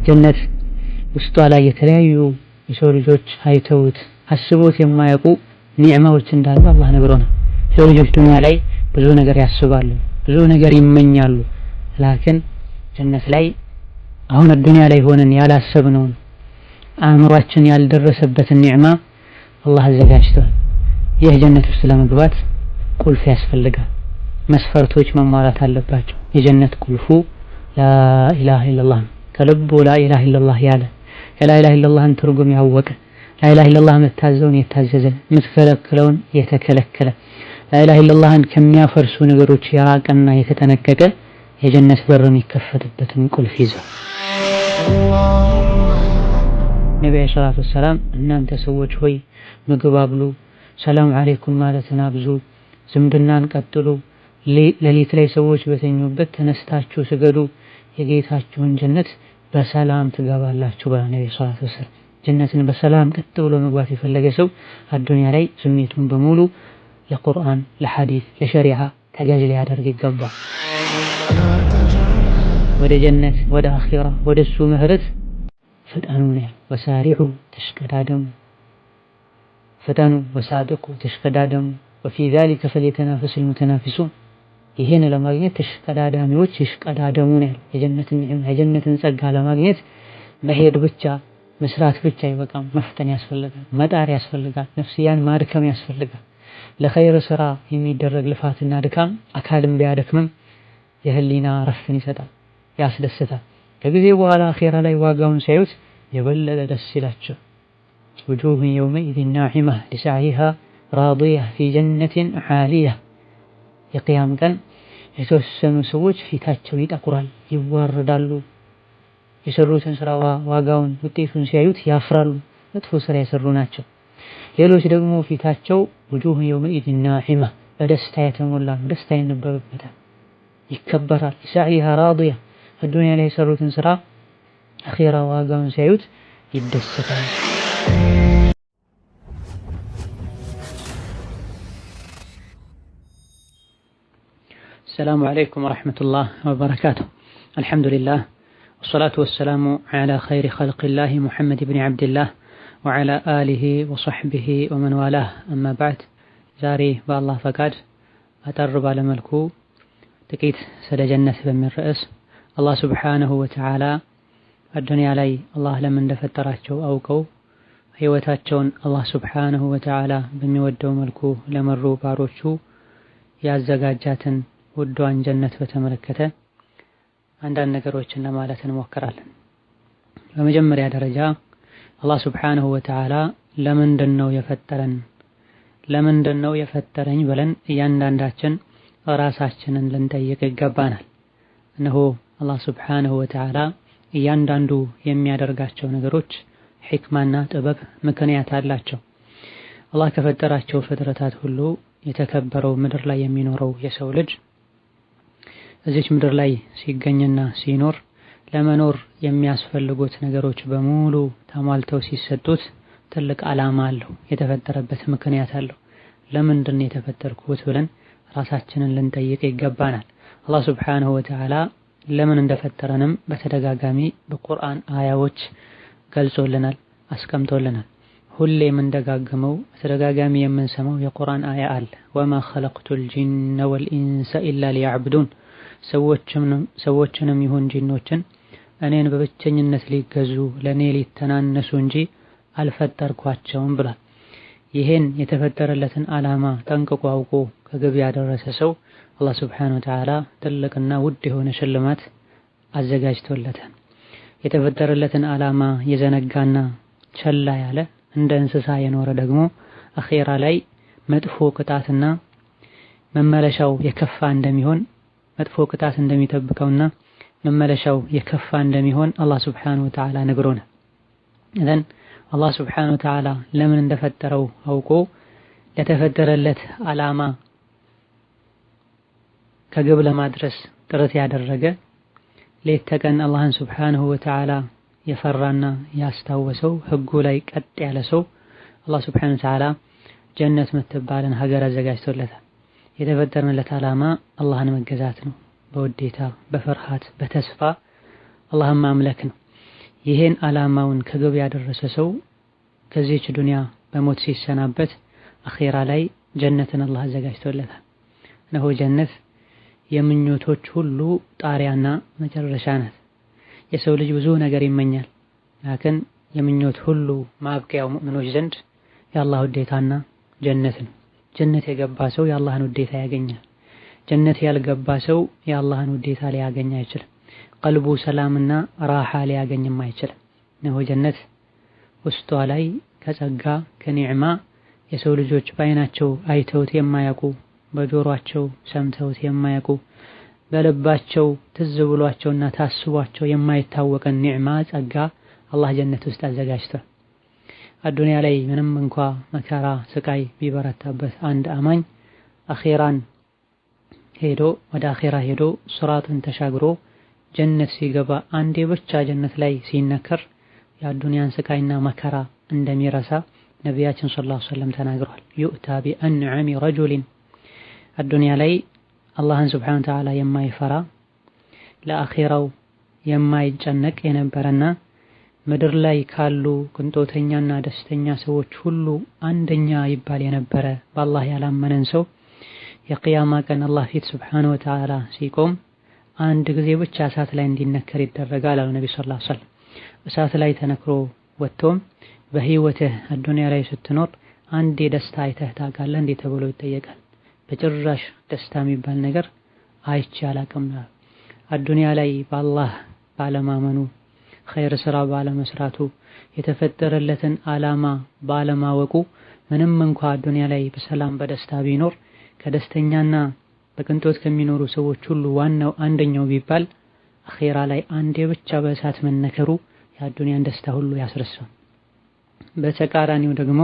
ጀነት ውስጧ ላይ የተለያዩ የሰው ልጆች አይተውት አስቦት የማያውቁ ኒዕማዎች እንዳሉ አላህ ነግሮናል። የሰው ልጆች ዱንያ ላይ ብዙ ነገር ያስባሉ፣ ብዙ ነገር ይመኛሉ። ላኪን ጀነት ላይ አሁን ዱንያ ላይ ሆነን ያላሰብነውን አእምሯችን ያልደረሰበትን ኒዕማ አላህ አዘጋጅቷል። ይህ ጀነት ውስጥ ለመግባት ቁልፍ ያስፈልጋል። መስፈርቶች መሟላት አለባቸው። የጀነት ቁልፉ ላኢላሃ ኢለላህ ከልቡ ላኢላሃ ኢለላህ ያለ የላኢላሃ ኢለላህን ትርጉም ያወቀ ላኢላሃ ኢለላህ የምታዘውን የታዘዘ የምትከለክለውን የተከለከለ ላኢላሃ ኢለላህን ከሚያፈርሱ ነገሮች የራቀና የተጠነቀቀ የጀነት በር የሚከፈትበትን ቁልፍ ይዟል። ነብዩ ሰለላሁ ዐለይሂ ወሰለም እናንተ ሰዎች ሆይ ምግብ አብሉ፣ ሰላም አለይኩም ማለትን አብዙ፣ ዝምድናን ቀጥሉ፣ ሌሊት ላይ ሰዎች በተኙበት ተነስታችሁ ስገዱ፣ የጌታችሁን ጀነት በሰላም ትገባላችሁ ብለዋል ነብዩ ሰለላሁ ዐለይሂ ወሰለም። ጀነትን በሰላም ቀጥ ብሎ መግባት የፈለገ ሰው አዱንያ ላይ ስሜቱን በሙሉ ለቁርአን፣ ለሐዲስ፣ ለሸሪዓ ተገዥ ሊያደርግ ይገባል። ወደ ጀነት፣ ወደ አኺራ፣ ወደ እሱ ምህረት ፍጠኑ ነው። ወሳሪዑ ተሽቀዳደሙ፣ ፍጠኑ ወሳድቁ ተሽቀዳደሙ፣ ወፊ ዛሊከ ፈልየተናፈሰል ሙተናፊሱን። ይሄን ለማግኘት ተሽቀዳዳሚዎች ይሽቀዳደሙ ነው። የጀነትን ጸጋ ለማግኘት መሄድ ብቻ መስራት ብቻ አይበቃም። መፍጠን ያስፈልጋል፣ መጣር ያስፈልጋል፣ ነፍስያን ማድከም ያስፈልጋል። ለኸይር ስራ የሚደረግ ልፋትና ድካም አካልም ቢያደክምም የህሊና ረፍትን ይሰጣል፣ ያስደስታል። ከጊዜ በኋላ አኺራ ላይ ዋጋውን ሲያዩት የበለጠ ደስ ይላቸው። ውጁህ የውመኢዚን ናዒማ ሊሰዕይሃ ራዲያ ፊ ጀነቲን ዓሊያ። የቅያም ቀን የተወሰኑ ሰዎች ፊታቸው ይጠቁራል፣ ይዋረዳሉ። የሰሩትን ስራ ዋጋውን ውጤቱን ሲያዩት ያፍራሉ፣ መጥፎ ስራ የሰሩ ናቸው። ሌሎች ደግሞ ፊታቸው ውጁህ የውመኢዚን ናዒማ በደስታ የተሞላ ነው፣ ደስታ ይነበብበታል፣ ይከበራል። ሊሰዕይሃ ራዲያ በዱንያ ላይ የሰሩትን ስራ አኺራ ዋጋውን ሲያዩት ይደሰታል። السلام عليكم ورحمة الله وبركاته. الحمد لله والصلاة والسلام على خير خلق الله محمد بن عبد الله وعلى آله وصحبه ومن والاه. أما بعد زاري بالله فقاد أترب على ملكو تكيت سد جنة بمن رأس الله سبحانه وتعالى الدنيا لي الله لمن دفتراتشو أوكو ህይወታቸውን አላህ ሱብሓነሁ ወተዓላ በሚወደው መልኩ ለመሩ ባሮቹ ያዘጋጃትን ውዷን ጀነት በተመለከተ አንዳንድ ነገሮችን ለማለት እንሞክራለን። በመጀመሪያ ደረጃ አላህ ሱብሓነሁ ወተዓላ ለምንድነው የፈጠረኝ ብለን እያንዳንዳችን ራሳችንን ልንጠይቅ ይገባናል። እነሆ አላህ ሱብሓነሁ ወተዓላ እያንዳንዱ የሚያደርጋቸው ነገሮች ሕክማና ጥበብ ምክንያት አላቸው። አላህ ከፈጠራቸው ፍጥረታት ሁሉ የተከበረው ምድር ላይ የሚኖረው የሰው ልጅ እዚች ምድር ላይ ሲገኝና ሲኖር ለመኖር የሚያስፈልጉት ነገሮች በሙሉ ተሟልተው ሲሰጡት ትልቅ ዓላማ አለው፣ የተፈጠረበት ምክንያት አለው። ለምንድን ነው የተፈጠርኩት ብለን ራሳችንን ልንጠይቅ ይገባናል። አላህ ሱብሓነሁ ወተዓላ ለምን እንደፈጠረንም በተደጋጋሚ በቁርአን አያዎች ገልጾልናል፣ አስቀምጦልናል። ሁሌ የምንደጋገመው በተደጋጋሚ የምንሰማው የቁርአን አያ አለ። ወማ ኸለቅቱል ጂነ ወልኢንሰ ኢላ ሊያዕቡዱን፣ ሰዎችንም ይሁን ጂኖችን እኔን በብቸኝነት ሊገዙ ለእኔ ሊተናነሱ እንጂ አልፈጠርኳቸውም ብሏል። ይሄን የተፈጠረለትን ዓላማ ጠንቅቆ አውቆ ከግብ ያደረሰ ሰው አላህ ሱብሓነሁ ወተዓላ ትልቅና ውድ የሆነ ሽልማት አዘጋጅቶለታል። የተፈጠረለትን ዓላማ የዘነጋና ቸላ ያለ እንደ እንስሳ የኖረ ደግሞ አኺራ ላይ መጥፎ ቅጣትና መመለሻው የከፋ እንደሚሆን፣ መጥፎ ቅጣት እንደሚጠብቀውና መመለሻው የከፋ እንደሚሆን አላህ ሱብሓነሁ ወተዓላ ነግሮናል። እዘን አላህ ሱብሓነሁ ወተዓላ ለምን እንደፈጠረው አውቆ ለተፈጠረለት ዓላማ ከግብ ለማድረስ ጥረት ያደረገ ሌት ተቀን አላህን ሱብሓነሁ ወተዓላ የፈራና ያስታወሰው ህጉ ላይ ቀጥ ያለ ሰው አላህ ሱብሓነሁ ወተዓላ ጀነት የምትባልን ሀገር አዘጋጅቶለታል። የተፈጠርንለት ዓላማ አላህን መገዛት ነው። በውዴታ በፍርሃት በተስፋ አላህን ማምለክ ነው። ይሄን ዓላማውን ከግብ ያደረሰ ሰው ከዚህች ዱንያ በሞት ሲሰናበት አኺራ ላይ ጀነትን አላህ አዘጋጅቶለታል። እነሆ ጀነት የምኞቶች ሁሉ ጣሪያና መጨረሻ ናት። የሰው ልጅ ብዙ ነገር ይመኛል። ላኪን የምኞት ሁሉ ማብቂያው ሙእሚኖች ዘንድ የአላህ ውዴታና ጀነት ነው። ጀነት የገባ ሰው የአላህን ውዴታ ያገኛል። ጀነት ያልገባ ሰው የአላህን ውዴታ ሊያገኝ አይችልም። ቀልቡ ሰላምና ራሓ ሊያገኝም አይችልም። እነሆ ጀነት ውስጧ ላይ ከጸጋ ከኒዕማ የሰው ልጆች በዓይናቸው አይተውት የማያውቁ በጆሮአቸው ሰምተውት የማያውቁ በልባቸው ትዝ ብሏቸውና ታስቧቸው የማይታወቀን ኒዕማ ጸጋ አላህ ጀነት ውስጥ አዘጋጅቷል። አዱንያ ላይ ምንም እንኳ መከራ ስቃይ ቢበረታበት አንድ አማኝ ወደ አኺራ ሄዶ ሱራትን ተሻግሮ ጀነት ሲገባ አንዴ ብቻ ጀነት ላይ ሲነከር የአዱንያን ስቃይና መከራ እንደሚረሳ ነቢያችን ሰለላሁ ዐለይሂ ወሰለም ተናግረዋል። ዩእታ ቢአንዓሚ ረጁሊን አዱንያ ላይ አላህን ሱብሓነሁ ወተዓላ የማይፈራ ለአኺራው የማይጨነቅ የነበረና ምድር ላይ ካሉ ቅንጦተኛና ደስተኛ ሰዎች ሁሉ አንደኛ ይባል የነበረ በአላህ ያላመነን ሰው የቂያማ ቀን አላህ ፊት ሱብሓነሁ ወተዓላ ሲቆም አንድ ጊዜ ብቻ እሳት ላይ እንዲነከር ይደረጋል አሉ ነቢ ሰለላሁ ዐለይሂ ወሰለም። እሳት ላይ ተነክሮ ወጥቶም በህይወትህ አዱንያ ላይ ስትኖር አንዴ ደስታ አይተህ ታውቃለህ እንዴ ተብሎ ይጠየቃል። በጭራሽ ደስታ የሚባል ነገር አይቼ አላውቅም። አዱንያ ላይ በአላህ ባለማመኑ ኸይር ስራ ባለመስራቱ የተፈጠረለትን ዓላማ ባለማወቁ ምንም እንኳ አዱንያ ላይ በሰላም በደስታ ቢኖር ከደስተኛና በቅንጦት ከሚኖሩ ሰዎች ሁሉ ዋናው አንደኛው ቢባል አኺራ ላይ አንዴ ብቻ በእሳት መነከሩ የአዱንያን ደስታ ሁሉ ያስረሳል። በተቃራኒው ደግሞ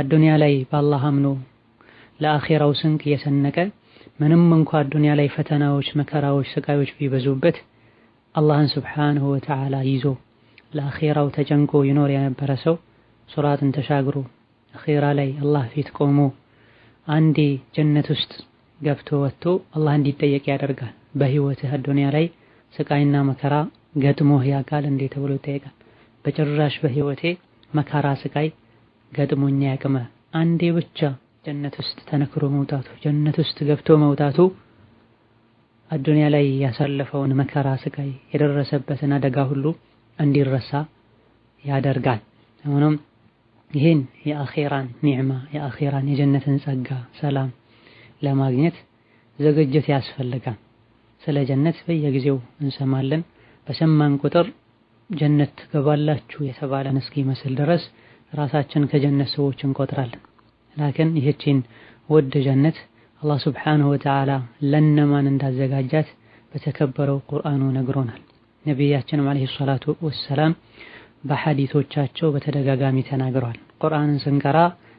አዱንያ ላይ በአላህ አምኖ ለአኺራው ስንቅ የሰነቀ ምንም እንኳ አዱንያ ላይ ፈተናዎች፣ መከራዎች፣ ስቃዮች ቢበዙበት አላህን ሱብሓነሁ ወተዓላ ይዞ ለአኺራው ተጨንቆ ይኖር የነበረ ሰው ሱራትን ተሻግሮ አኺራ ላይ አላህ ፊት ቆሞ አንዴ ጀነት ውስጥ ገብቶ ወጥቶ አላህ እንዲጠየቅ ያደርጋል። በህይወትህ አዱንያ ላይ ስቃይና መከራ ገጥሞህ ያውቃል እንዴ ተብሎ ይጠየቃል። በጭራሽ በህይወቴ መከራ ስቃይ ገጥሞኛ ያቅመ አንዴ ብቻ ጀነት ውስጥ ተነክሮ መውጣቱ ጀነት ውስጥ ገብቶ መውጣቱ አዱንያ ላይ ያሳለፈውን መከራ ስቃይ የደረሰበትን አደጋ ሁሉ እንዲረሳ ያደርጋል። ሆኖም ይህን የአኺራን ኒዕማ የአኺራን የጀነትን ጸጋ ሰላም ለማግኘት ዝግጅት ያስፈልጋል። ስለ ጀነት በየጊዜው እንሰማለን። በሰማን ቁጥር ጀነት ትገባላችሁ የተባለን እስኪመስል ድረስ ራሳችን ከጀነት ሰዎች እንቆጥራለን። ላኪን ይህችን ውድ ጀነት አላህ ሱብሓነሁ ወተዓላ ለነማን እንዳዘጋጃት በተከበረው ቁርአኑ ነግሮናል። ነቢያችንም ዓለይሂ ሰላቱ ወሰላም በሐዲሶቻቸው በተደጋጋሚ ተናግረዋል። ቁርአንን ስንቀራ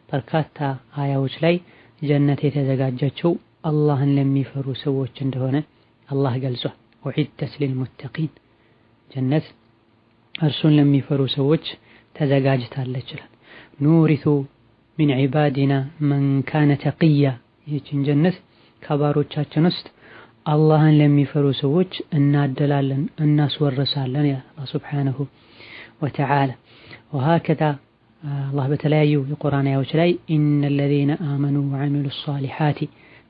በርካታ አያዎች ላይ ጀነት የተዘጋጀችው አላህን ለሚፈሩ ሰዎች እንደሆነ አላህ ገልጿል። ወዒደት ሊልሙተቂን ጀነት እርሱን ለሚፈሩ ሰዎች ተዘጋጅታለች ይላል። ኑሪቱ ሚን ዒባዲና መን ካነ ተቂያ ይህችን ጀነት ከባሮቻችን ውስጥ አላህን ለሚፈሩ ሰዎች እናደላለን እናስወርሳለን ያ አላህ ሱብሓነሁ ወተዓላ። ወሀከዛ አላህ በተለያዩ የቁርአን አያዎች ላይ ኢነል ለዚነ አመኑ ወዐሚሉ ሷሊሓቲ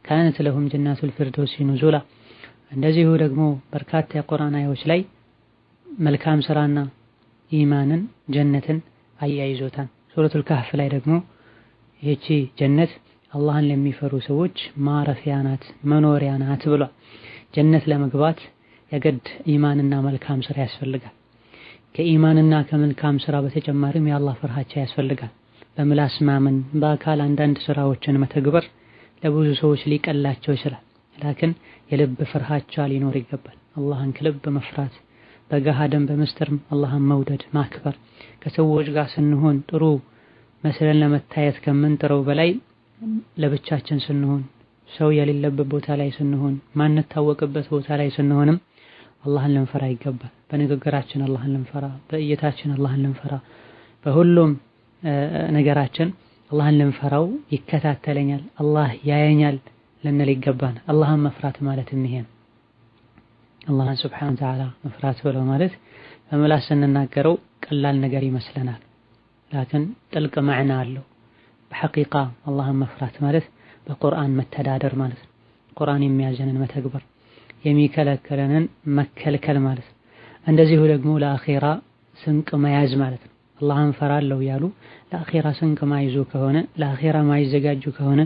ካነት ለሁም ጀናቱል ፊርደውሲ ኑዙላ። እንደዚሁ ደግሞ በርካታ የቁርአን አያዎች ላይ መልካም ስራና ኢማንን ጀነትን አያይዞታል። ሱረቱል ካህፍ ላይ ደግሞ ይህቺ ጀነት አላህን ለሚፈሩ ሰዎች ማረፊያ ናት መኖሪያ ናት ብሏል። ጀነት ለመግባት የግድ ኢማንና መልካም ስራ ያስፈልጋል። ከኢማንና ከመልካም ስራ በተጨማሪም የአላህ ፍርሃቻ ያስፈልጋል። በምላስ ማመን በአካል አንዳንድ ስራዎችን መተግበር ለብዙ ሰዎች ሊቀላቸው ይችላል። ላኪን የልብ ፍርሃቻ ሊኖር ይገባል። አላህን ከልብ መፍራት በገሃድም በምስጢርም አላህን መውደድ ማክበር ከሰዎች ጋር ስንሆን ጥሩ መስለን ለመታየት ከምንጥረው በላይ ለብቻችን ስንሆን ሰው የሌለበት ቦታ ላይ ስንሆን ማንታወቅበት ቦታ ላይ ስንሆንም አላህን ልንፈራ ይገባል። በንግግራችን አላህን ልንፈራ፣ በእይታችን አላህን ልንፈራ፣ በሁሉም ነገራችን አላህን ልንፈራው ይከታተለኛል አላህ ያየኛል ልንል ይገባል። አላህን መፍራት ማለት ይሄ ነው። አላህን ሱብሓነሁ ወተዓላ መፍራት ብሎ ማለት በምላስ ስንናገረው ቀላል ነገር ይመስለናል። ላኪን ጥልቅ ማዕና አለው። በሐቂቃ አላህን መፍራት ማለት በቁርአን መተዳደር ማለት ነው። ቁርአን የሚያዘንን መተግበር፣ የሚከለከለንን መከልከል ማለት ነው። እንደዚሁ ደግሞ ለአኺራ ስንቅ መያዝ ማለት ነው። አላህን ፈራለሁ ያሉ ለአኺራ ስንቅ ማይዙ ከሆነ፣ ለአኺራ ማይዘጋጁ ከሆነ፣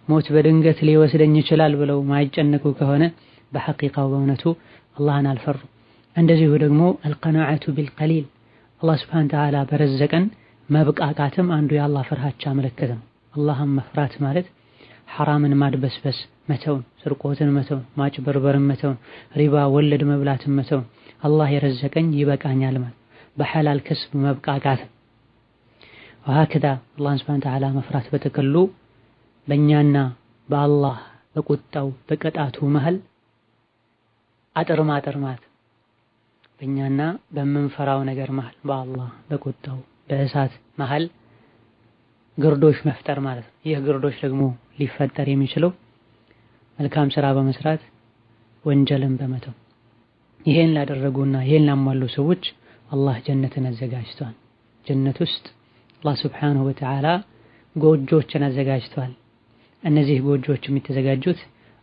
ሞት በድንገት ሊወስደኝ ይችላል ብለው ማይጨነቁ ከሆነ በሐቂቃው በእውነቱ አላህን አልፈሩ። እንደዚሁ ደግሞ አልቀናዓቱ ቢልቀሊል አላህ ሱብሓነሁ ወተዓላ በረዘቀን መብቃቃትም አንዱ የአላህ ፍርሃቻ ምልክት ነው። አላህን መፍራት ማለት ሐራምን ማድበስበስ መተውን፣ ስርቆትን መተውን፣ ማጭበርበርን መተውን፣ ሪባ ወለድ መብላትን መተውን፣ አላህ የረዘቀኝ ይበቃኛል ማለት በሐላል ከስብ መብቃቃት። ወሀከዛ አላህን ሱብሓነሁ ወተዓላ መፍራት በጥቅሉ በእኛና በአላህ በቁጣው በቅጣቱ መሃል አጥር ማጠር ማለት በእኛና በምንፈራው ነገር መሃል በአላህ በቁጣው በእሳት መሃል ግርዶሽ መፍጠር ማለት ነው። ይህ ግርዶሽ ደግሞ ሊፈጠር የሚችለው መልካም ስራ በመስራት ወንጀልን በመተው። ይሄን ላደረጉና ይሄን ላሟሉ ሰዎች አላህ ጀነትን አዘጋጅቷል። ጀነት ውስጥ አላህ ሱብሓነሁ ወተዓላ ጎጆችን አዘጋጅቷል። እነዚህ ጎጆች የሚተዘጋጁት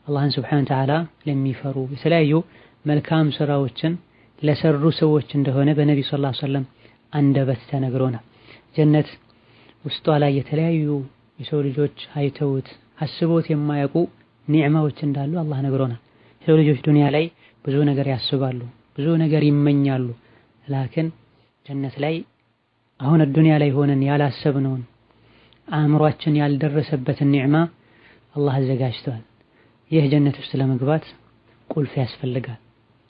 አላህን ሱብሓነሁ ወተዓላ ለሚፈሩ የተለያዩ መልካም ስራዎችን ለሰሩ ሰዎች እንደሆነ በነቢ ሰለላሁ ዐለይሂ ወሰለም አንደበት ተነግሮናል። ጀነት ውስጧ ላይ የተለያዩ የሰው ልጆች አይተውት አስቦት የማያውቁ ኒዕማዎች እንዳሉ አላህ ነግሮናል። የሰው ልጆች ዱንያ ላይ ብዙ ነገር ያስባሉ፣ ብዙ ነገር ይመኛሉ። ላኪን ጀነት ላይ አሁን ዱንያ ላይ ሆነን ያላሰብነውን አእምሯችን ያልደረሰበትን ኒዕማ አላህ አዘጋጅቷል። ይህ ጀነት ውስጥ ለመግባት ቁልፍ ያስፈልጋል።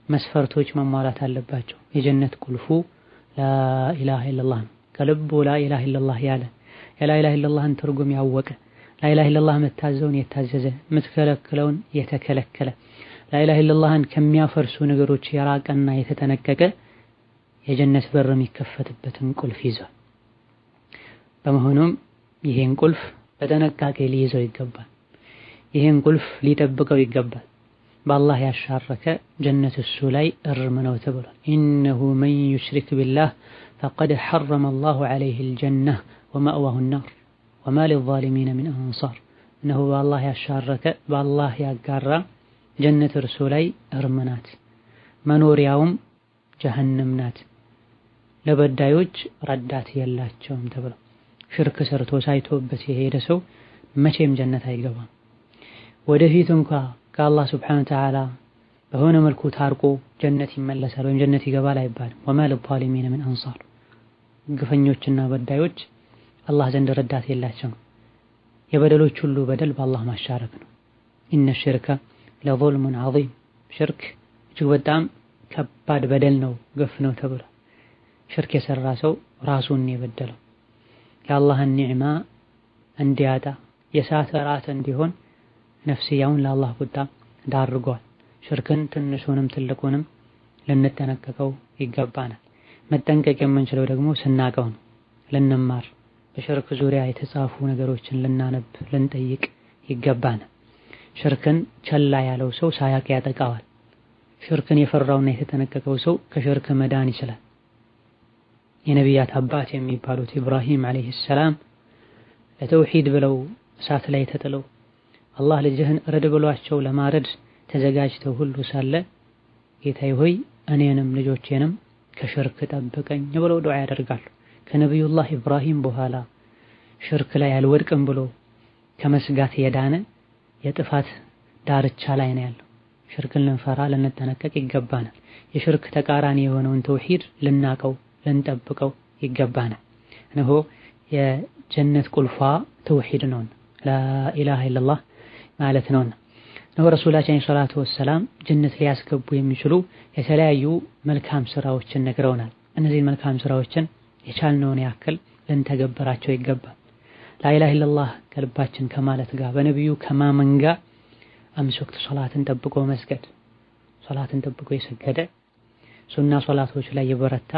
መስፈርቶች መሟላት አለባቸው። የጀነት ቁልፉ ላኢላሃ ኢለላህ ነው። ከልቡ ላኢላሃ ኢለላህ ያለ የላኢላሃ ኢለላህን ትርጉም ያወቀ ላኢላሃ ኢለላህ መታዘውን የታዘዘ ምትከለክለውን የተከለከለ ላኢላሃ ኢለላህን ከሚያፈርሱ ነገሮች የራቀና የተጠነቀቀ የጀነት በር የሚከፈትበትን ቁልፍ ይዟል። በመሆኑም ይሄን ቁልፍ በጥንቃቄ ሊይዘው ይገባል። ይሄን ቁልፍ ሊጠብቀው ይገባል። በአላህ ያሻረከ ጀነት እሱ ላይ እርም ነው ተብሏል። ኢነሁ መን ዩሽሪክ ቢላህ ፈቀድ ሐረመ አላሁ ዐለይሂ አልጀነህ ወመእዋሁ ናር ወማ ሊዛሊሚነ ሚን አንሳር። እነሆ በአላህ ያሻረከ በአላህ ያጋራ ጀነት እርሱ ላይ እርም ናት፣ መኖሪያውም ጀሀነም ናት፣ ለበዳዮች ረዳት የላቸውም ተብሏል። ሽርክ ሰርቶ ሳይቶበት የሄደ ሰው መቼም ጀነት አይገባም። ወደፊት እንኳ ከአላህ ሱብሓነሁ ወተዓላ በሆነ መልኩ ታርቆ ጀነት ይመለሳል ወይም ጀነት ይገባል አይባልም። ወማ ሊዛሊሚነ ሚን አንሳር፣ ግፈኞችና በዳዮች አላህ ዘንድ ረዳት የላቸውም። የበደሎች ሁሉ በደል በአላህ ማሻረክ ነው። ኢነ ሽርከ ለዙልሙን ዐዚም፣ ሽርክ እጅግ በጣም ከባድ በደል ነው፣ ግፍ ነው ተብሏል። ሽርክ የሰራ ሰው ራሱን የበደለው የአላህን ኒዕማ እንዲያጣ የሳተ ራት እንዲሆን ነፍስያውን ለአላህ ቁጣ ዳርጓል። ሽርክን ትንሹንም ትልቁንም ልንጠነቀቀው ይገባናል። መጠንቀቅ የምንችለው ደግሞ ስናቀው ነው። ልንማር፣ በሽርክ ዙሪያ የተጻፉ ነገሮችን ልናነብ፣ ልንጠይቅ ይገባናል። ሽርክን ቸላ ያለው ሰው ሳያቅ ያጠቃዋል። ሽርክን የፈራውና የተጠነቀቀው ሰው ከሽርክ መዳን ይችላል። የነቢያት አባት የሚባሉት ኢብራሂም ዓለይሂ ሰላም ለተውሂድ ብለው እሳት ላይ ተጥለው አላህ ልጅህን እረድ ብሏቸው ለማረድ ተዘጋጅተው ሁሉ ሳለ ጌታዬ ሆይ እኔንም ልጆቼንም ከሽርክ ጠብቀኝ ብለው ዱዓ ያደርጋሉ። ከነቢዩላህ ኢብራሂም በኋላ ሽርክ ላይ አልወድቅም ብሎ ከመስጋት የዳነ የጥፋት ዳርቻ ላይ ነው ያለው። ሽርክን ልንፈራ ልንጠነቀቅ ይገባናል። የሽርክ ተቃራኒ የሆነውን ተውሂድ ልናቀው ልንጠብቀው ይገባናል። እነሆ የጀነት ቁልፏ ተውሂድ ነው፣ ላኢላሃ ኢለላህ ማለት ነው። ነው ረሱላችን ሰለላሁ ዐለይሂ ወሰለም ጀነት ሊያስገቡ የሚችሉ የተለያዩ መልካም ስራዎችን ነግረውናል። እነዚህን መልካም ስራዎችን የቻልነውን ያክል ልንተገበራቸው ይገባል። ላኢላሃ ኢለላህ ከልባችን ከማለት ጋር በነብዩ ከማመን ጋር አምስት ወቅት ሶላትን ጠብቆ መስገድ፣ ሶላትን ጠብቆ የሰገደ ሱና ሶላቶች ላይ የበረታ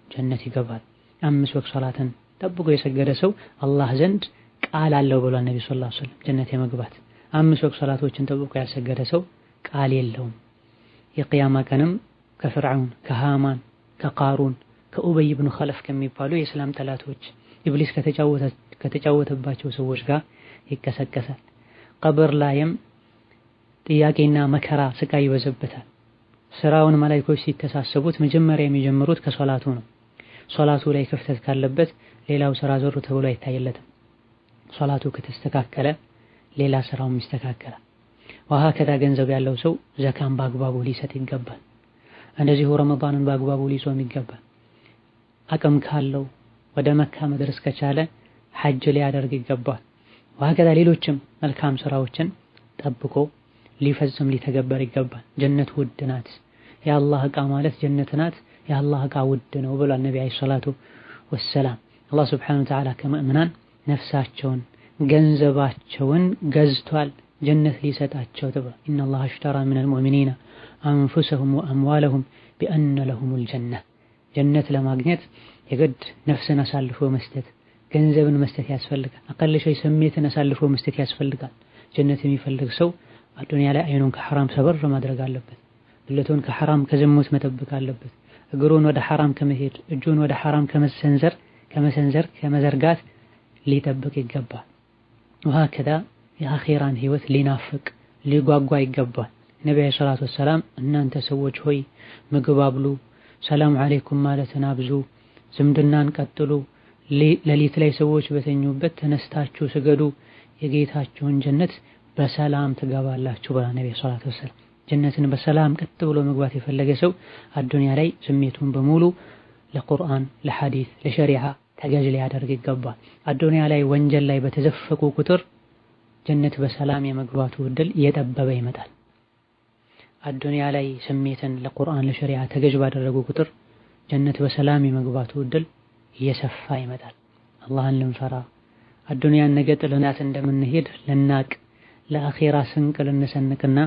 ጀነት ይገባል። አምስት ወቅት ሶላትን ጠብቆ የሰገደ ሰው አላህ ዘንድ ቃል አለው ብሏል ነብዩ ሰለላሁ ዐለይሂ ወሰለም ጀነት የመግባት። አምስት ወቅት ሶላቶችን ጠብቆ ያልሰገደ ሰው ቃል የለውም። የቂያማ ቀንም ከፍርዓውን ከሃማን ከቃሩን ከኡበይ ብኑ ኸለፍ ከሚባሉ የእስላም ጠላቶች ኢብሊስ ከተጫወተባቸው ሰዎች ጋር ይቀሰቀሳል። ቀብር ላይም ጥያቄና መከራ ስቃይ ይበዛበታል። ስራውን መላእክቶች ሲተሳሰቡት መጀመሪያ የሚጀምሩት ከሶላቱ ነው። ሶላቱ ላይ ክፍተት ካለበት ሌላው ስራ ዞር ተብሎ አይታየለትም። ሶላቱ ከተስተካከለ ሌላ ስራውም ይስተካከላል። ወሀከዛ ገንዘብ ያለው ሰው ዘካን በአግባቡ ሊሰጥ ይገባል። እንደዚሁ ረመዳንን በአግባቡ ሊጾም ይገባል። አቅም ካለው ወደ መካ መድረስ ከቻለ ሐጅ ሊያደርግ ይገባል። ወሀከዛ ሌሎችም መልካም ስራዎችን ጠብቆ ሊፈጽም ሊተገበር ይገባል። ጀነት ውድ ናት። የአላህ ዕቃ ማለት ጀነት ናት። የአላህ ዕቃ ውድ ነው ብሏል ነብዩ አለይሂ ሰላቱ ወሰላም። አላህ ሱብሓነሁ ወተዓላ ከምእምናን ነፍሳቸውን ገንዘባቸውን ገዝቷል ጀነት ሊሰጣቸው ተብሏል። ኢነላህ አሽተራ ሚነል ሙእሚኒና አንፉሰሁም ወአምዋለሁም ቢአነ ለሁሙል ጀነ። ጀነት ለማግኘት የግድ ነፍስን አሳልፎ መስጠት ገንዘብን መስጠት ያስፈልጋል። አቀል ሸይ ስሜትን አሳልፎ መስጠት ያስፈልጋል። ጀነት የሚፈልግ ሰው አዱንያ ላይ አይኑን ከሐራም ሰበር ማድረግ አለበት። ብልቱን ከሐራም ከዝሙት መጠበቅ አለበት። እግሩን ወደ ሐራም ከመሄድ እጁን ወደ ሐራም ከመዘርጋት ሊጠብቅ ይገባል። ወሀከዛ የአኺራን ህይወት ሊናፍቅ ሊጓጓ ይገባል። ነብዩ ሰለላሁ ዐለይሂ ወሰለም እናንተ ሰዎች ሆይ ምግብ አብሉ፣ ሰላም አለይኩም ማለትን አብዙ፣ ዝምድናን ቀጥሉ፣ ሌሊት ላይ ሰዎች በተኙበት ተነስታችሁ ስገዱ፣ የጌታችሁን ጀነት በሰላም ትገባላችሁ ብላ ነብዩ ሰለላሁ ዐለይሂ ወሰለም። ጀነትን በሰላም ቀጥ ብሎ መግባት የፈለገ ሰው አዱንያ ላይ ስሜቱን በሙሉ ለቁርአን፣ ለሐዲስ፣ ለሸሪዓ ተገዥ ሊያደርግ ይገባል። አዱንያ ላይ ወንጀል ላይ በተዘፈቁ ቁጥር ጀነት በሰላም የመግባቱ እድል እየጠበበ ይመጣል። አዱንያ ላይ ስሜትን ለቁርአን ለሸሪዓ ተገዥ ባደረጉ ቁጥር ጀነት በሰላም የመግባቱ እድል እየሰፋ ይመጣል። አላህን ልንፈራ አዱንያን ነገ ጥለናት እንደምንሄድ ልናቅ ለአኺራ ስንቅ ልንሰንቅና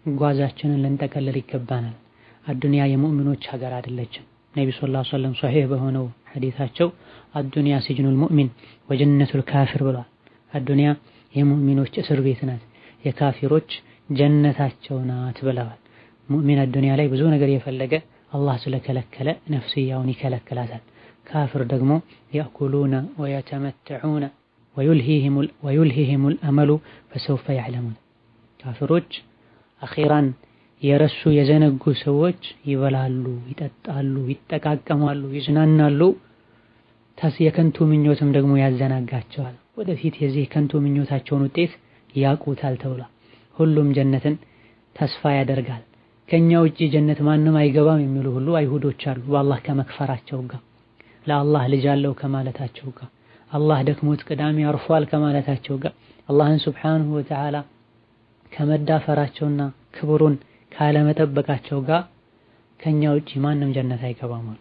ጓዛችንን ልንጠቀልል ይገባናል። አዱንያ የሙእሚኖች ሀገር አይደለችም። ነብዩ ሰለላሁ ዐለይሂ ወሰለም ሷሂህ በሆነው ሐዲሳቸው አዱንያ ሲጅኑል ሙእሚን ወጀነቱል ካፊር ብለዋል። አዱንያ የሙእሚኖች እስር ቤት ናት፣ የካፊሮች ጀነታቸው ናት ብለዋል። ሙእሚን አዱንያ ላይ ብዙ ነገር የፈለገ አላህ ስለከለከለ ነፍስያውን ይከለክላታል። ካፊር ደግሞ ያእኩሉነ ወየተመተዑነ ወዩልሂሂሙል አመሉ ፈሰውፈ ያዕለሙን። ካፊሮች አኺራን የረሱ የዘነጉ ሰዎች ይበላሉ፣ ይጠጣሉ፣ ይጠቃቀማሉ፣ ይዝናናሉ። የከንቱ ምኞትም ደግሞ ያዘናጋቸዋል። ወደፊት የዚህ ከንቱ ምኞታቸውን ውጤት ያቁታል ተብሏል። ሁሉም ጀነትን ተስፋ ያደርጋል። ከኛ ውጪ ጀነት ማንም አይገባም የሚሉ ሁሉ አይሁዶች አሉ። በአላህ ከመክፈራቸው ጋር ለአላህ ልጅ አለው ከማለታቸው ጋር አላህ ደክሞት ቅዳሜ አርፏል ከማለታቸው ጋር አላህን ሱብሓነሁ ወተዓላ ከመዳፈራቸውና ክብሩን ካለመጠበቃቸው ጋር ከኛ ውጪ ማንም ጀነት አይገባም አሉ።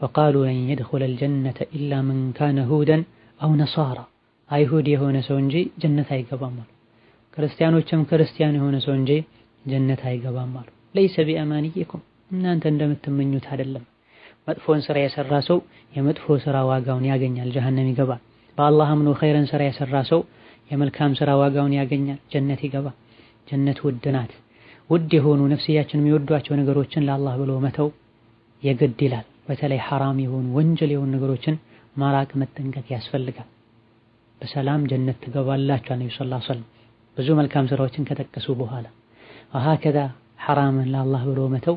ወቃሉ ለን የድኹለል ጀነተ ኢላ መን ካነ ሁደን አው ነሳራ። አይሁድ የሆነ ሰው እንጂ ጀነት አይገባም አሉ። ክርስቲያኖችም ክርስቲያን የሆነ ሰው እንጂ ጀነት አይገባም አሉ። ለይሰ ቢአማኒይኩም፣ እናንተ እንደምትመኙት አይደለም። መጥፎን ስራ የሰራ ሰው የመጥፎ ስራ ዋጋውን ያገኛል፣ ጀሀነም ይገባል። በአላህ አምኖ ኸይረን ስራ የሰራ ሰው የመልካም ስራ ዋጋውን ያገኛል፣ ጀነት ይገባል። ጀነት ውድ ናት። ውድ የሆኑ ነፍስያችን የሚወዷቸው ነገሮችን ለአላህ ብሎ መተው የግድ ይላል። በተለይ ሐራም የሆኑ ወንጀል የሆኑ ነገሮችን ማራቅ መጠንቀቅ ያስፈልጋል። በሰላም ጀነት ትገባላችሁ ነብዩ ሰለላሁ ዐለይሂ ወሰለም ብዙ መልካም ስራዎችን ከጠቀሱ በኋላ ወሀከዛ ሐራምን ለአላህ ብሎ መተው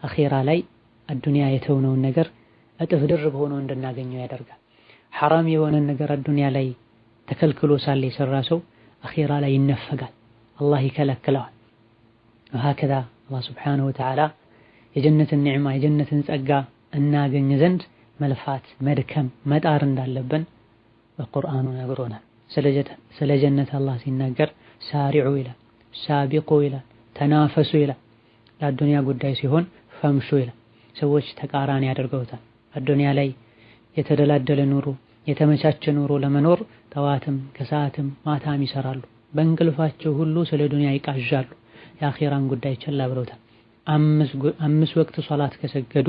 አኺራ ላይ አዱንያ የተውነውን ነገር እጥፍ ድርብ ሆኖ እንድናገኘው ያደርጋል። ሐራም የሆነን ነገር አዱንያ ላይ ተከልክሎ ሳለ የሰራ ሰው አኺራ ላይ ይነፈጋል፣ አላህ ይከለክለዋል። ወሀከዛ አላህ ሱብሓነሁ ወተዓላ የጀነትን ኒዕማ የጀነትን ጸጋ እናገኝ ዘንድ መልፋት፣ መድከም፣ መጣር እንዳለብን በቁርአኑ ነግሮናል። ስለ ጀነት አላህ ሲናገር ሳሪዑ ይላል፣ ሳቢቁ ይላል፣ ተናፈሱ ይላል። ለአዱንያ ጉዳይ ሲሆን ፈምሹ ይላል። ሰዎች ተቃራኒ ያደርገውታል። አዱንያ ላይ የተደላደለ ኑሮ የተመቻቸ ኑሮ ለመኖር ጠዋትም ከሰዓትም ማታም ይሰራሉ። በእንቅልፋቸው ሁሉ ስለ ዱንያ ይቃዣሉ። የአኺራን ጉዳይ ቸላ ብለውታል። 5 ወቅት ሶላት ከሰገዱ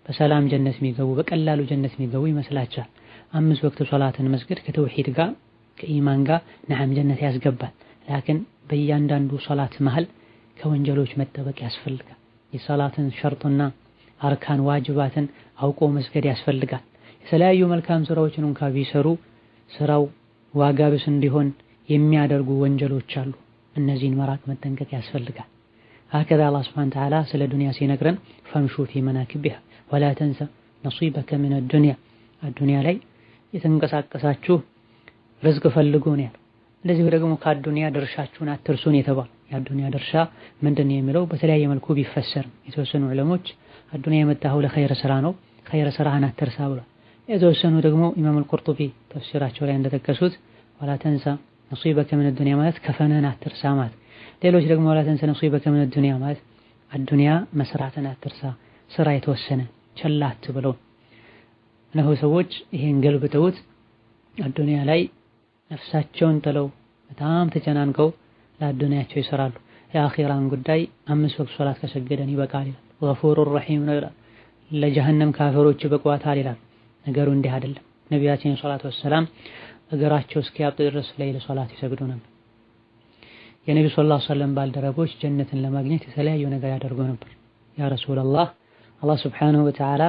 በሰላም ጀነት የሚገቡ በቀላሉ ጀነት የሚገቡ ይመስላቸዋል። 5 ወቅት ሶላትን መስገድ ከተውሂድ ጋር ከኢማን ጋር ነዓም ጀነት ያስገባል። ላኪን በእያንዳንዱ ሶላት መሃል ከወንጀሎች መጠበቅ ያስፈልጋል። የሶላትን ሸርጥና አርካን ዋጅባትን አውቆ መስገድ ያስፈልጋል። የተለያዩ መልካም ስራዎችን እንኳን ቢሰሩ ስራው ዋጋ ቢስ እንዲሆን የሚያደርጉ ወንጀሎች አሉ። እነዚህን መራቅ መጠንቀቅ ያስፈልጋል። هكذا الله سبحانه وتعالى ስለ ዱንያ ሲነግረን ፈምሹ ፊ መናኪቢሃ ወላ ተንሰ ነሲበከ ሚነ ዱንያ አዱንያ ላይ የተንቀሳቀሳችሁ ርዝቅ ፈልጉ ነው ያለው። እንደዚህ ደግሞ ከአዱንያ ድርሻችሁን አትርሱን የተባለው የአዱንያ ድርሻ ምንድነው የሚለው በተለያየ መልኩ ቢፈሰርም የተወሰኑ ዑለሞች አዱንያ የመጣው ለኸይር ስራ ነው፣ ኸይር ስራህን አትርሳ ብሏል። የተወሰኑ ደግሞ ኢማም አልቁርጡቢ ተፍሲራቸው ላይ እንደተከሱት ወላ ተንሳ ነሲበከ ሚነ ዱንያ ማለት ከፈነን አትርሳ ማለት፣ ሌሎች ደግሞ ወላ ተንሳ ነሲበከ ሚነ ዱንያ ማለት አዱንያ መስራትን አትርሳ፣ ስራ የተወሰነ ቸል አትበለው። እነሆ ሰዎች ይሄን ገልብጠውት አዱንያ ላይ ነፍሳቸውን ጥለው በጣም ተጨናንቀው ለአዱንያቸው ይሰራሉ። የአኺራን ጉዳይ 5 ወቅት ሶላት ከሰገደን ይበቃል ይላል። ገፉሩር ረሂም ነው ይላል። ለጀሃነም ካፈሮች በቋታል ይላል። ነገሩ እንዲህ አይደለም። ነቢያችን ሰለላሁ ዐለይሂ ወሰለም እግራቸው እስኪያብጥ ድረስ ለይል ሶላት ይሰግዱ ነበር። የነብዩ ሰለላሁ ዐለይሂ ወሰለም ባልደረቦች ጀነትን ለማግኘት የተለያዩ ነገር ያደርጉ ነበር። ያ ረሱላህ አላህ ሱብሓነሁ ወተዓላ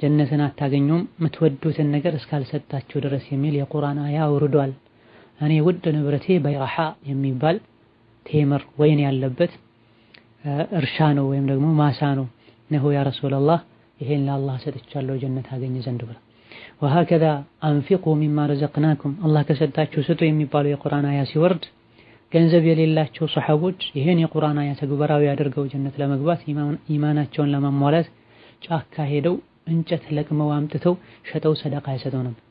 ጀነትን አታገኙም የምትወዱትን ነገር እስካልሰጣችሁ ድረስ የሚል የቁርአን አያ አውርዷል። እኔ ውድ ንብረቴ በይረሓ የሚባል ቴምር ወይን ያለበት እርሻ ነው ወይም ደግሞ ማሳ ነው። ነሆ ያ ረሱላህ ይሄን ለአላህ ሰጥቻለሁ ጀነት አገኘ ዘንድ ብላ ወሀከዛ አንፊቁ ሚማ ረዘቅናኩም አላህ ከሰጣችሁ ስጡ የሚባለው የቁርአን አያ ሲወርድ ገንዘብ የሌላቸው ሰሐቦች ይሄን የቁርአን አያ ተግባራዊ አድርገው ጀነት ለመግባት ኢማናቸውን ለማሟላት ጫካ ሄደው እንጨት ለቅመው አምጥተው ሸጠው ሰደቃ ይሰጡ ነበር።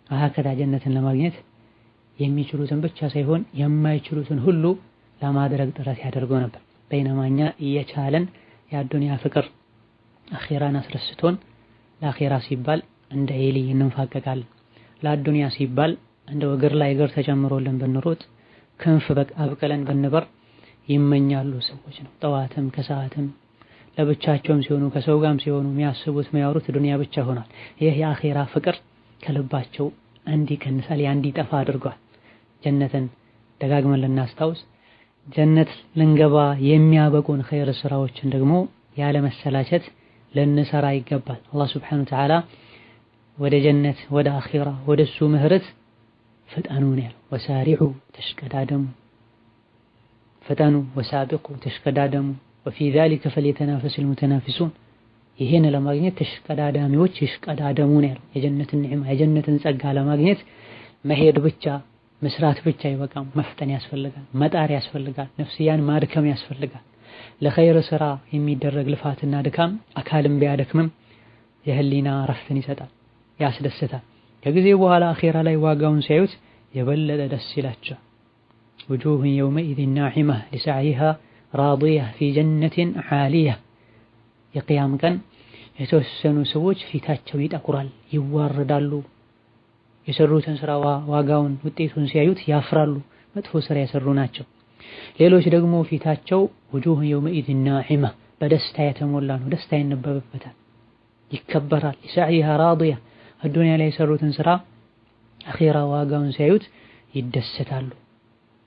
ወሀከዛ ጀነትን ለማግኘት የሚችሉትን ብቻ ሳይሆን የማይችሉትን ሁሉ ለማድረግ ጥረት ያደርጉ ነበር። በይነማኛ እየቻለን የአዱንያ ፍቅር አኺራን አስረስቶን ለአኺራ ሲባል እንደ ኤሊ እንንፋቀቃለን። ለአዱንያ ሲባል እንደ እግር ላይ እግር ተጨምሮልን ብንሮጥ ክንፍ አብቀለን ብንበር ይመኛሉ ሰዎች ነው። ጠዋትም ከሰዓትም ለብቻቸውም ሲሆኑ ከሰው ጋርም ሲሆኑ የሚያስቡት የሚያወሩት ዱንያ ብቻ ሆኗል። ይህ የአኺራ ፍቅር ከልባቸው እንዲቀንሳል እንዲጠፋ አድርጓል። ጀነትን ደጋግመን ልናስታውስ ጀነት ልንገባ የሚያበቁን ኸይር ስራዎችን ደግሞ ያለ መሰላቸት ልንሰራ ይገባል። አላህ ሱብሓነሁ ወተዓላ ወደ ጀነት ወደ አኺራ ወደ እሱ ምህረት ፍጠኑ ነው ያለው። ወሳሪዑ ተሽቀዳደሙ፣ ፍጠኑ ወሳቢቁ ተሽቀዳደሙ ወፊ ዛሊከ ፈልየተናፈሲል ሙተናፊሱን ይሄን ለማግኘት ተሽቀዳዳሚዎች ይሽቀዳደሙ ነው ያለው። የጀነትን ኒዕማ የጀነትን ጸጋ ለማግኘት መሄድ ብቻ መስራት ብቻ አይበቃም። መፍጠን ያስፈልጋል፣ መጣር ያስፈልጋል፣ ነፍስያን ማድከም ያስፈልጋል። ለኸይር ስራ የሚደረግ ልፋትና ድካም አካልም ቢያደክምም የህሊና ረፍትን ይሰጣል፣ ያስደስታል። ከጊዜ በኋላ አኺራ ላይ ዋጋውን ሲያዩት የበለጠ ደስ ይላቸዋል። ውጁህ የውመኢዝን ናዒመህ ሊሰዕይሃ ራዲየህ ፊ ጀነትን ዓሊየህ። የቅያም ቀን የተወሰኑ ሰዎች ፊታቸው ይጠቁራል፣ ይዋረዳሉ። የሰሩትን ስራ ዋጋውን ውጤቱን ሲያዩት ያፍራሉ፣ መጥፎ ስራ የሰሩ ናቸው። ሌሎች ደግሞ ፊታቸው ውጁህ የውመኢዝን ናዒመህ በደስታ የተሞላ ነው፣ ደስታ ይነበብበታል፣ ይከበራል። ሊሰዕይሃ ራዲየህ አዱንያ ላይ የሰሩትን ስራ አኺራ ዋጋውን ሲያዩት ይደሰታሉ።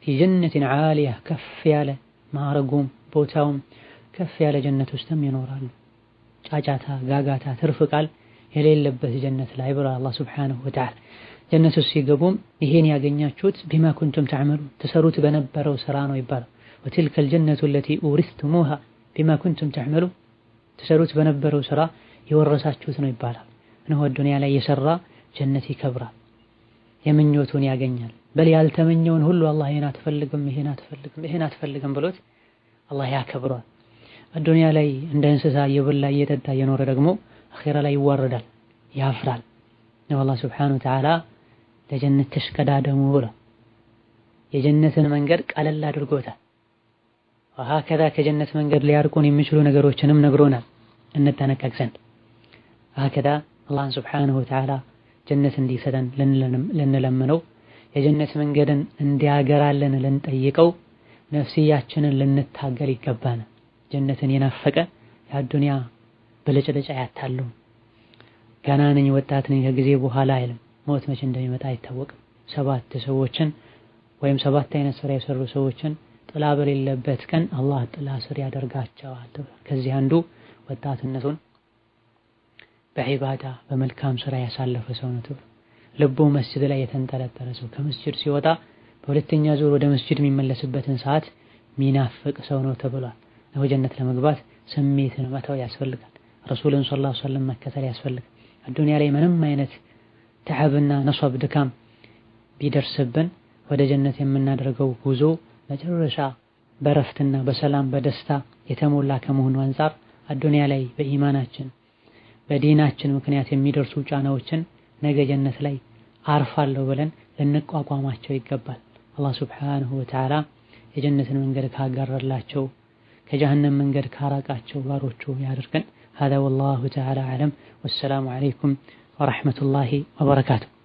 ፊ ጀነትን ዓሊየህ ከፍ ያለ ማዕረጉም ቦታውም ከፍ ያለ ጀነት ውስጥም ይኖራሉ። ጫጫታ፣ ጋጋታ፣ ትርፍ ቃል የሌለበት ጀነት ላይ ብሏል አላህ ሱብሓነሁ ወተዓላ። ጀነት ውስጥ ሲገቡም ይሄን ያገኛችሁት ቢማ ኩንቱም ተዕመሉን ተሰሩት በነበረው ስራ ነው ይባላል። ወቲልከል ጀነቱ ለቲ ኡሪስቱሙሃ ቢማ ኩንቱም ተዕመሉን ተሰሩት በነበረው ስራ የወረሳችሁት ነው ይባላል። እነሆ ዱንያ ላይ የሰራ ጀነት ይከብራል፣ የምኞቱን ያገኛል። በል ያልተመኘውን ሁሉ አላህ ይሄን አትፈልግም ይሄን አትፈልግም ይሄን አትፈልግም ብሎት አላህ ያከብረዋል። ዱንያ ላይ እንደ እንስሳ እየበላ እየጠጣ እየኖረ ደግሞ አኺራ ላይ ይዋረዳል፣ ያፍራል። ነው አላህ ሱብሓነሁ ወተዓላ ለጀነት ተሽቀዳደሙ ብሎ የጀነትን መንገድ ቀለል አድርጎታል። ወሀከዛ ከጀነት መንገድ ሊያርቁን የሚችሉ ነገሮችንም ነግሮናል እንጠነቀቅ ዘንድ። ወሀከዛ አላህን ሱብሓነሁ ወተዓላ ጀነት እንዲሰጠን ልንለምነው፣ የጀነት መንገድን እንዲያገራልን ልንጠይቀው፣ ነፍስያችንን ልንታገል ይገባናል። ጀነትን የናፈቀ የአዱንያ ብልጭልጭ አያታለውም። ገና ነኝ ወጣት ነኝ ከጊዜ በኋላ አይልም። ሞት መቼ እንደሚመጣ አይታወቅም። 7 ሰዎችን ወይም 7 አይነት ስራ የሰሩ ሰዎችን ጥላ በሌለበት ቀን አላህ ጥላ ስር ያደርጋቸዋል። ከዚህ አንዱ ወጣትነቱን በዒባዳ በመልካም ስራ ያሳለፈ ሰው ነው ተብሎ ልቡ መስጂድ ላይ የተንጠለጠለ ሰው ከመስጂድ ሲወጣ በሁለተኛ ዙር ወደ መስጂድ የሚመለስበትን ሰዓት ሚናፍቅ ሰው ነው ተብሏል። ጀነት ለመግባት ስሜትን መተው ያስፈልጋል። ረሱልን ሰለላሁ ዐለይሂ ወሰለም መከተል ያስፈልጋል። አዱንያ ላይ ምንም አይነት ተዓብና ነሷብ ድካም ቢደርስብን ወደ ጀነት የምናደርገው ጉዞ መጨረሻ በረፍትና በሰላም በደስታ የተሞላ ከመሆኑ አንፃር አዱንያ ላይ በኢማናችን በዲናችን ምክንያት የሚደርሱ ጫናዎችን ነገ ጀነት ላይ አርፋለሁ ብለን ልንቋቋማቸው ይገባል። አላህ ሱብሓነሁ ወተዓላ የጀነትን መንገድ ካጋረላቸው ከጀሃነም መንገድ ካራቃቸው ባሮቹ ያድርገን። هذا والله تعالى أعلم والسلام عليكم ورحمة الله وبركاته.